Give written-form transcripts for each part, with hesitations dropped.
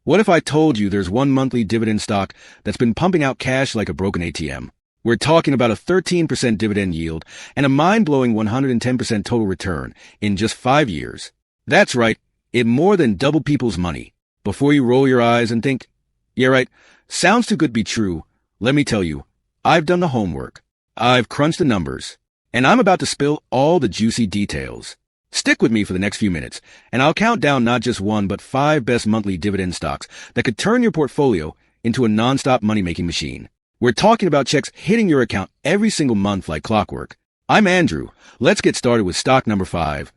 What if I told you there's one monthly dividend stock that's been pumping out cash like a broken ATM? We're talking about a 13% dividend yield and a mind-blowing 110% total return in just 5 years. That's right, it more than doubled people's money. Before you roll your eyes and think, yeah right, sounds too good to be true, let me tell you, I've done the homework. I've crunched the numbers, and I'm about to spill all the juicy details. Stick with me for the next few minutes, and I'll count down not just one but 5 best monthly dividend stocks that could turn your portfolio into a non-stop money-making machine. We're talking about checks hitting your account every single month like clockwork. I'm Andrew. Let's get started with stock number 5.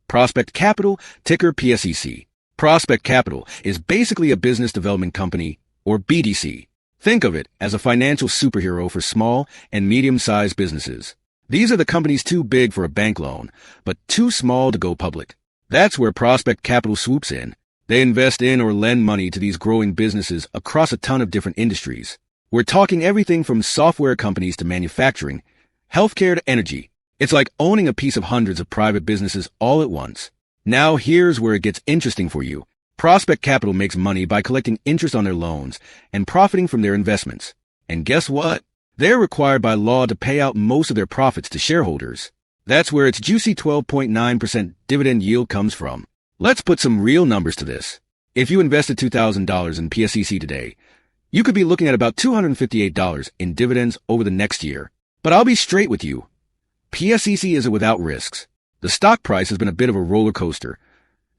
Prospect Capital, ticker PSEC. Prospect Capital is basically a business development company, or BDC. Think of it as a financial superhero for small and medium-sized businesses. These are the companies too big for a bank loan, but too small to go public. That's where Prospect Capital swoops in. They invest in or lend money to these growing businesses across a ton of different industries. We're talking everything from software companies to manufacturing, healthcare to energy. It's like owning a piece of hundreds of private businesses all at once. Now here's where it gets interesting for you. Prospect Capital makes money by collecting interest on their loans and profiting from their investments. And guess what? They're required by law to pay out most of their profits to shareholders. That's where its juicy 12.9% dividend yield comes from. Let's put some real numbers to this. If you invested $2,000 in PSEC today, you could be looking at about $258 in dividends over the next year. But I'll be straight with you. PSEC isn't without risks. The stock price has been a bit of a roller coaster,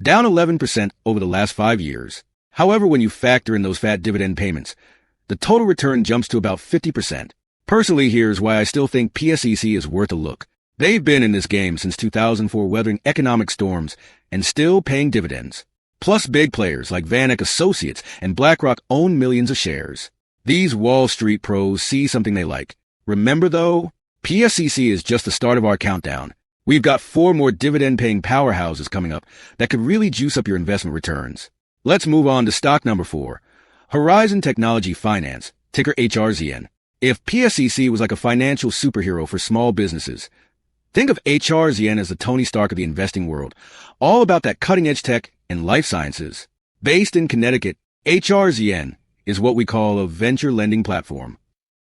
down 11% over the last 5 years. However, when you factor in those fat dividend payments, the total return jumps to about 50%. Personally, here's why I still think PSEC is worth a look. They've been in this game since 2004, weathering economic storms and still paying dividends. Plus, big players like Vanek Associates and BlackRock own millions of shares. These Wall Street pros see something they like. Remember though, PSEC is just the start of our countdown. We've got 4 more dividend-paying powerhouses coming up that could really juice up your investment returns. Let's move on to stock number 4. Horizon Technology Finance, ticker HRZN. If PSEC was like a financial superhero for small businesses, think of HRZN as the Tony Stark of the investing world, all about that cutting-edge tech and life sciences. Based in Connecticut, HRZN is what we call a venture lending platform.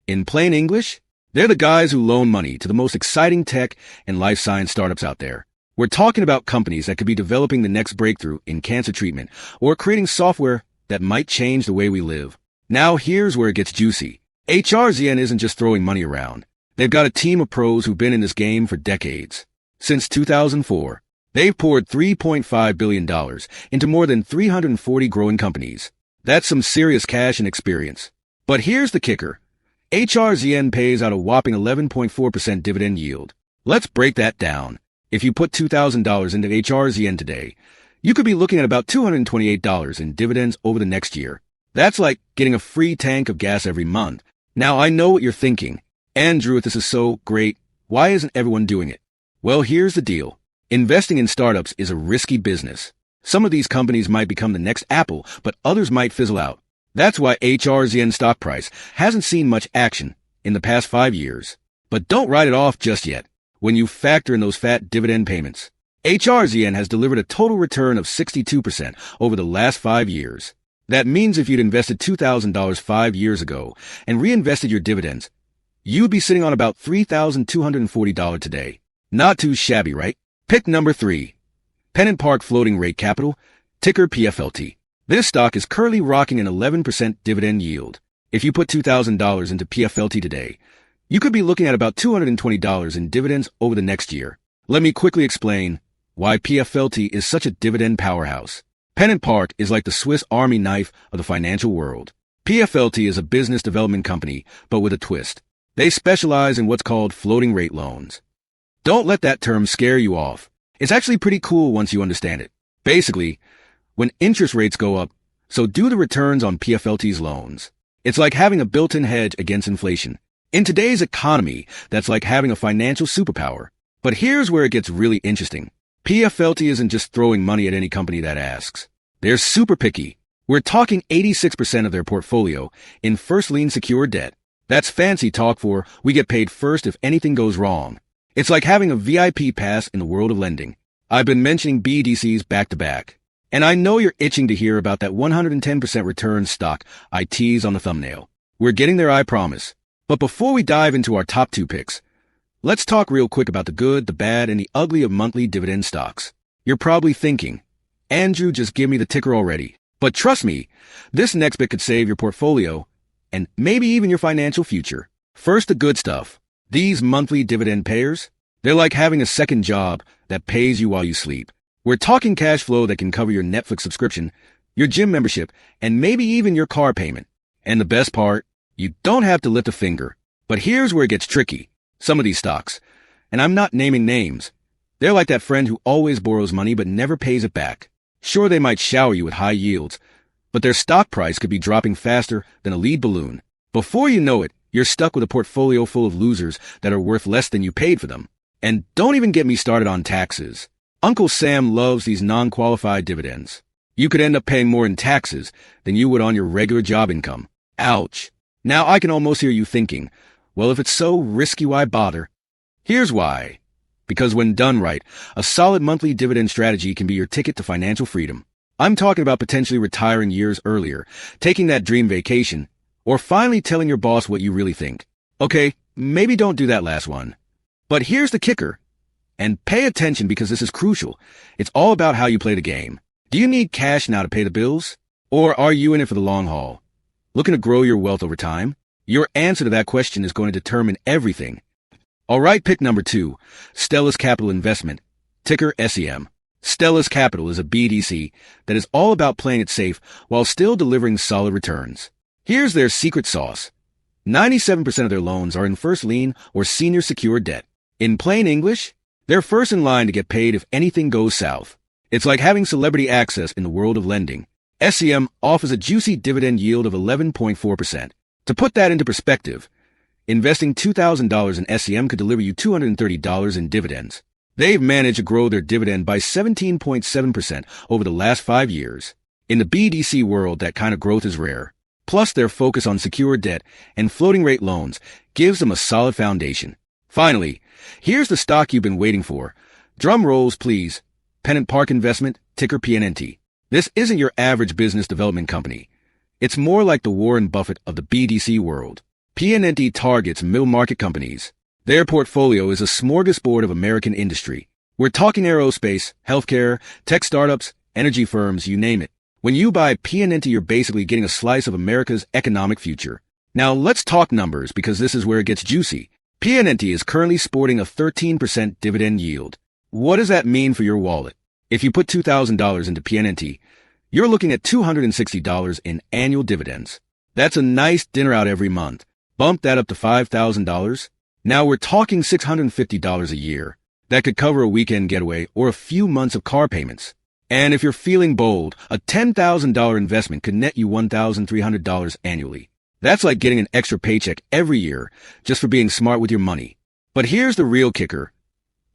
In plain English, they're the guys who loan money to the most exciting tech and life science startups out there. We're talking about companies that could be developing the next breakthrough in cancer treatment or creating software that might change the way we live. Now here's where it gets juicy. HRZN isn't just throwing money around. They've got a team of pros who've been in this game for decades. Since 2004, they've poured $3.5 billion into more than 340 growing companies. That's some serious cash and experience. But here's the kicker. HRZN pays out a whopping 11.4% dividend yield. Let's break that down. If you put $2,000 into HRZN today, you could be looking at about $228 in dividends over the next year. That's like getting a free tank of gas every month. Now, I know what you're thinking. Andrew, if this is so great, why isn't everyone doing it? Well, here's the deal. Investing in startups is a risky business. Some of these companies might become the next Apple, but others might fizzle out. That's why HRZN stock price hasn't seen much action in the past 5 years. But don't write it off just yet. When you factor in those fat dividend payments, HRZN has delivered a total return of 62% over the last 5 years. That means if you'd invested $2,000 5 years ago and reinvested your dividends, you'd be sitting on about $3,240 today. Not too shabby, right? Pick number 3. Pennant Park Floating Rate Capital, ticker PFLT. This stock is currently rocking an 11% dividend yield. If you put $2,000 into PFLT today, you could be looking at about $220 in dividends over the next year. Let me quickly explain why PFLT is such a dividend powerhouse. Pennant Park is like the Swiss Army knife of the financial world. PFLT is a business development company, but with a twist. They specialize in what's called floating rate loans. Don't let that term scare you off. It's actually pretty cool once you understand it. Basically, when interest rates go up, so do the returns on PFLT's loans. It's like having a built-in hedge against inflation. In today's economy, that's like having a financial superpower. But here's where it gets really interesting. PFLT isn't just throwing money at any company that asks. They're super picky. We're talking 86% of their portfolio in first lien secured debt. That's fancy talk for we get paid first if anything goes wrong. It's like having a VIP pass in the world of lending. I've been mentioning BDCs back to back. And I know you're itching to hear about that 110% return stock I tease on the thumbnail. We're getting there, I promise. But before we dive into our top 2 picks, let's talk real quick about the good, the bad, and the ugly of monthly dividend stocks. You're probably thinking, Andrew, just give me the ticker already. But trust me, this next bit could save your portfolio and maybe even your financial future. First, the good stuff. These monthly dividend payers, they're like having a second job that pays you while you sleep. We're talking cash flow that can cover your Netflix subscription, your gym membership, and maybe even your car payment. And the best part, you don't have to lift a finger. But here's where it gets tricky. Some of these stocks, and I'm not naming names, they're like that friend who always borrows money but never pays it back. Sure, they might shower you with high yields, but their stock price could be dropping faster than a lead balloon. Before you know it, you're stuck with a portfolio full of losers that are worth less than you paid for them. And don't even get me started on taxes. Uncle Sam loves these non-qualified dividends. You could end up paying more in taxes than you would on your regular job income. Ouch. Now I can almost hear you thinking, well, if it's so risky, why bother? Here's why. Because when done right, a solid monthly dividend strategy can be your ticket to financial freedom. I'm talking about potentially retiring years earlier, taking that dream vacation, or finally telling your boss what you really think. Okay, maybe don't do that last one. But here's the kicker. And pay attention because this is crucial. It's all about how you play the game. Do you need cash now to pay the bills? Or are you in it for the long haul? Looking to grow your wealth over time? Your answer to that question is going to determine everything. All right, pick number 2, Stellus Capital Investment, ticker SEM. Stellus Capital is a BDC that is all about playing it safe while still delivering solid returns. Here's their secret sauce. 97% of their loans are in first lien or senior secured debt. In plain English, they're first in line to get paid if anything goes south. It's like having celebrity access in the world of lending. SEM offers a juicy dividend yield of 11.4%. To put that into perspective, investing $2,000 in SEM could deliver you $230 in dividends. They've managed to grow their dividend by 17.7% over the last 5 years. In the BDC world, that kind of growth is rare. Plus, their focus on secured debt and floating rate loans gives them a solid foundation. Finally, here's the stock you've been waiting for. Drum rolls, please. Pennant Park Investment, ticker PNNT. This isn't your average business development company. It's more like the Warren Buffett of the BDC world. PNNT targets middle-market companies. Their portfolio is a smorgasbord of American industry. We're talking aerospace, healthcare, tech startups, energy firms, you name it. When you buy PNNT, you're basically getting a slice of America's economic future. Now let's talk numbers because this is where it gets juicy. PNNT is currently sporting a 13% dividend yield. What does that mean for your wallet? If you put $2,000 into PNNT, you're looking at $260 in annual dividends. That's a nice dinner out every month. Bump that up to $5,000. Now we're talking $650 a year. That could cover a weekend getaway or a few months of car payments. And if you're feeling bold, a $10,000 investment could net you $1,300 annually. That's like getting an extra paycheck every year just for being smart with your money. But here's the real kicker.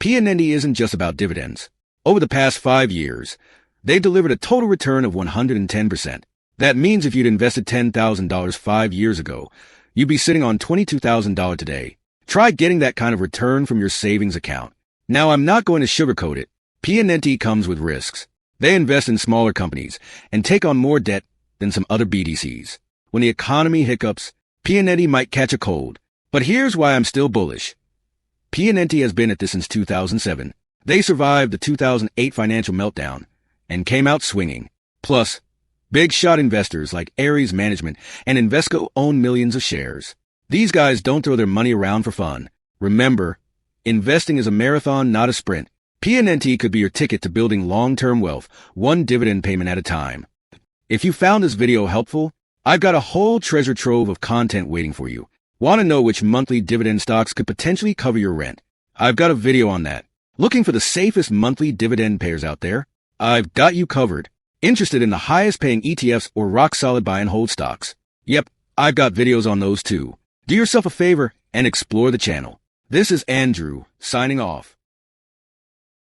PNNT isn't just about dividends. Over the past 5 years, they delivered a total return of 110%. That means if you'd invested $10,000 5 years ago, you'd be sitting on $22,000 today. Try getting that kind of return from your savings account. Now, I'm not going to sugarcoat it. PNNT comes with risks. They invest in smaller companies and take on more debt than some other BDCs. When the economy hiccups, PNNT might catch a cold. But here's why I'm still bullish. PNNT has been at this since 2007. They survived the 2008 financial meltdown and came out swinging. Plus, big shot investors like Ares Management and Invesco own millions of shares. These guys don't throw their money around for fun. Remember, investing is a marathon, not a sprint. PNNT could be your ticket to building long-term wealth, one dividend payment at a time. If you found this video helpful, I've got a whole treasure trove of content waiting for you. Want to know which monthly dividend stocks could potentially cover your rent? I've got a video on that. Looking for the safest monthly dividend payers out there? I've got you covered. Interested in the highest paying ETFs or rock-solid buy and hold stocks? Yep, I've got videos on those too. Do yourself a favor and explore the channel. This is Andrew, signing off.